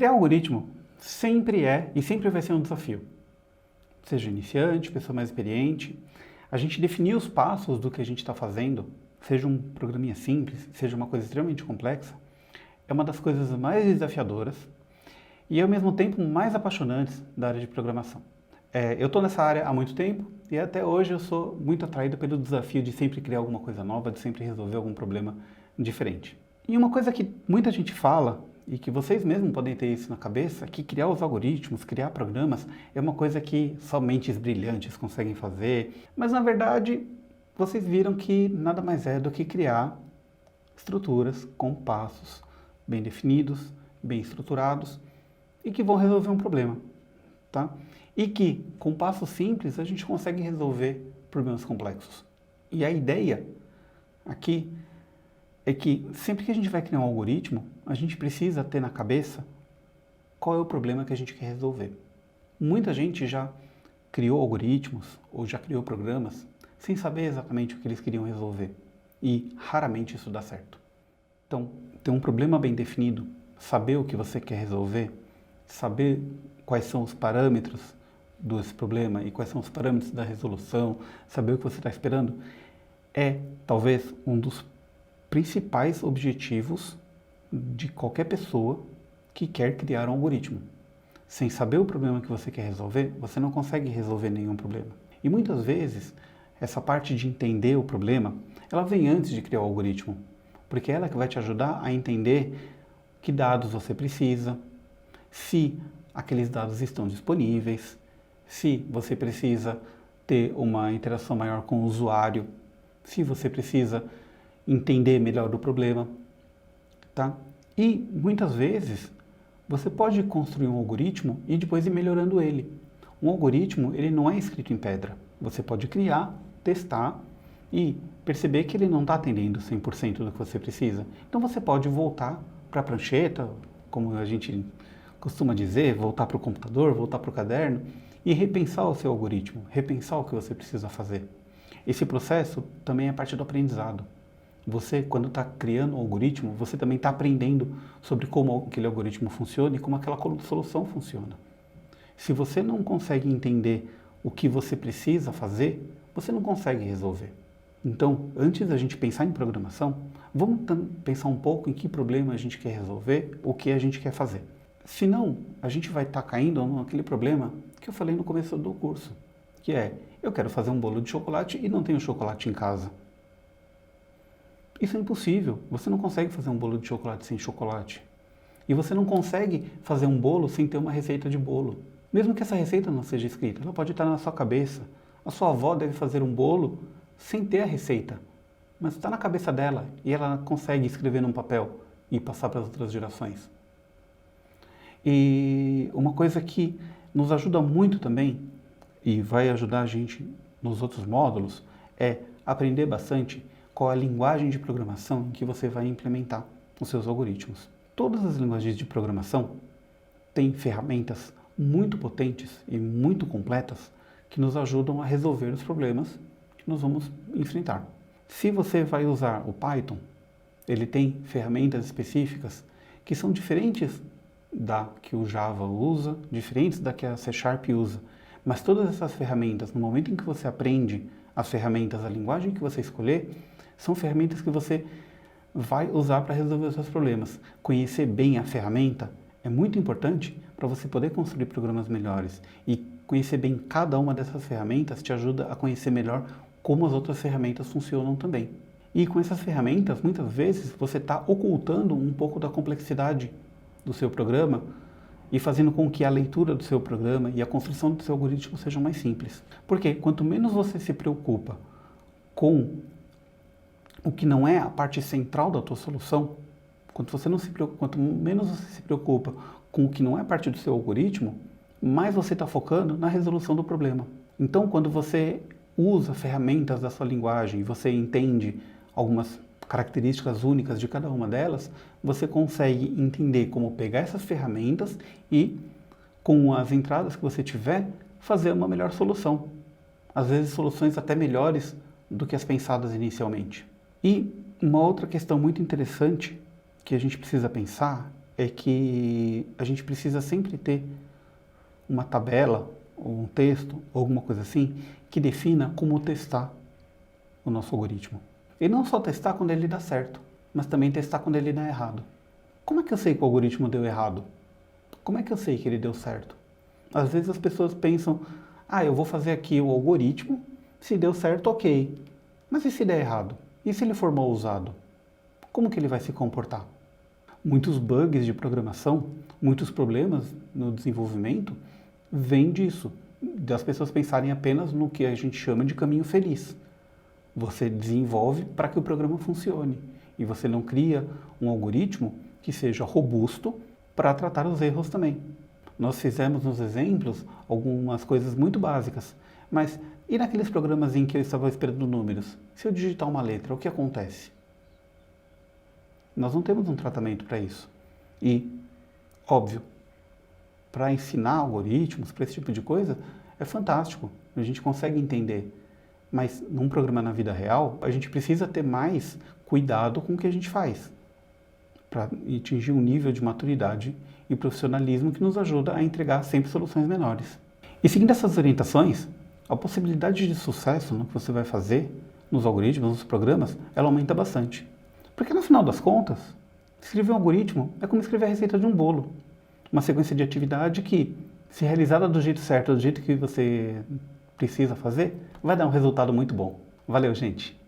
Criar um algoritmo sempre é e sempre vai ser um desafio. Seja iniciante, pessoa mais experiente, a gente definir os passos do que a gente está fazendo, seja um programinha simples, seja uma coisa extremamente complexa, é uma das coisas mais desafiadoras e ao mesmo tempo mais apaixonantes da área de programação. Eu estou nessa área há muito tempo e até hoje eu sou muito atraído pelo desafio de sempre criar alguma coisa nova, de sempre resolver algum problema diferente. E uma coisa que muita gente fala, e que vocês mesmos podem ter isso na cabeça, que criar os algoritmos, criar programas, é uma coisa que só mentes brilhantes conseguem fazer, mas na verdade vocês viram que nada mais é do que criar estruturas com passos bem definidos, bem estruturados e que vão resolver um problema, tá? E que com passos simples a gente consegue resolver problemas complexos. E a ideia aqui é que sempre que a gente vai criar um algoritmo, a gente precisa ter na cabeça qual é o problema que a gente quer resolver. Muita gente já criou algoritmos ou já criou programas sem saber exatamente o que eles queriam resolver. E raramente isso dá certo. Então, ter um problema bem definido, saber o que você quer resolver, saber quais são os parâmetros desse problema e quais são os parâmetros da resolução, saber o que você está esperando, é talvez um dos principais objetivos de qualquer pessoa que quer criar um algoritmo. Sem saber o problema que você quer resolver, você não consegue resolver nenhum problema. E muitas vezes, essa parte de entender o problema, ela vem antes de criar o algoritmo, porque ela que vai te ajudar a entender que dados você precisa, se aqueles dados estão disponíveis, se você precisa ter uma interação maior com o usuário, se você precisa entender melhor do problema, tá? E muitas vezes você pode construir um algoritmo e depois ir melhorando ele. Um algoritmo, ele não é escrito em pedra. Você pode criar, testar e perceber que ele não está atendendo 100% do que você precisa. Então você pode voltar para a prancheta, como a gente costuma dizer, voltar para o computador, voltar para o caderno e repensar o seu algoritmo, repensar o que você precisa fazer. Esse processo também é parte do aprendizado. Você, quando está criando um algoritmo, você também está aprendendo sobre como aquele algoritmo funciona e como aquela solução funciona. Se você não consegue entender o que você precisa fazer, você não consegue resolver. Então, antes da gente pensar em programação, vamos pensar um pouco em que problema a gente quer resolver, o que a gente quer fazer. Senão, a gente vai estar caindo naquele problema que eu falei no começo do curso, que é, eu quero fazer um bolo de chocolate e não tenho chocolate em casa. Isso é impossível. Você não consegue fazer um bolo de chocolate sem chocolate. E você não consegue fazer um bolo sem ter uma receita de bolo. Mesmo que essa receita não seja escrita, ela pode estar na sua cabeça. A sua avó deve fazer um bolo sem ter a receita. Mas está na cabeça dela e ela consegue escrever num papel e passar para as outras gerações. E uma coisa que nos ajuda muito também, e vai ajudar a gente nos outros módulos, é aprender bastante qual a linguagem de programação em que você vai implementar os seus algoritmos. Todas as linguagens de programação têm ferramentas muito potentes e muito completas que nos ajudam a resolver os problemas que nós vamos enfrentar. Se você vai usar o Python, ele tem ferramentas específicas que são diferentes da que o Java usa, diferentes da que a C# usa. Mas todas essas ferramentas, no momento em que você aprende as ferramentas, a linguagem que você escolher, são ferramentas que você vai usar para resolver os seus problemas. Conhecer bem a ferramenta é muito importante para você poder construir programas melhores. E conhecer bem cada uma dessas ferramentas te ajuda a conhecer melhor como as outras ferramentas funcionam também. E com essas ferramentas, muitas vezes, você está ocultando um pouco da complexidade do seu programa e fazendo com que a leitura do seu programa e a construção do seu algoritmo sejam mais simples. Porque quanto menos você se preocupa com o que não é a parte central da tua solução, quanto menos você se preocupa com o que não é parte do seu algoritmo, mais você está focando na resolução do problema. Então, quando você usa ferramentas da sua linguagem e você entende algumas características únicas de cada uma delas, você consegue entender como pegar essas ferramentas e, com as entradas que você tiver, fazer uma melhor solução. Às vezes, soluções até melhores do que as pensadas inicialmente. E uma outra questão muito interessante que a gente precisa pensar é que a gente precisa sempre ter uma tabela, ou um texto, ou alguma coisa assim, que defina como testar o nosso algoritmo. E não só testar quando ele dá certo, mas também testar quando ele dá errado. Como é que eu sei que o algoritmo deu errado? Como é que eu sei que ele deu certo? Às vezes as pessoas pensam, eu vou fazer aqui o algoritmo, se deu certo, ok. Mas e se der errado? E se ele for mal usado? Como que ele vai se comportar? Muitos bugs de programação, muitos problemas no desenvolvimento, vêm disso, das pessoas pensarem apenas no que a gente chama de caminho feliz. Você desenvolve para que o programa funcione e você não cria um algoritmo que seja robusto para tratar os erros também. Nós fizemos nos exemplos algumas coisas muito básicas, mas e naqueles programas em que eu estava esperando números? Se eu digitar uma letra, o que acontece? Nós não temos um tratamento para isso. E, óbvio, para ensinar algoritmos, para esse tipo de coisa, é fantástico. A gente consegue entender. Mas num programa na vida real, a gente precisa ter mais cuidado com o que a gente faz, para atingir um nível de maturidade e profissionalismo que nos ajuda a entregar sempre soluções melhores. E seguindo essas orientações, a possibilidade de sucesso no que você vai fazer, nos algoritmos, nos programas, ela aumenta bastante. Porque no final das contas, escrever um algoritmo é como escrever a receita de um bolo. Uma sequência de atividade que, se realizada do jeito certo, do jeito que você precisa fazer, vai dar um resultado muito bom. Valeu, gente!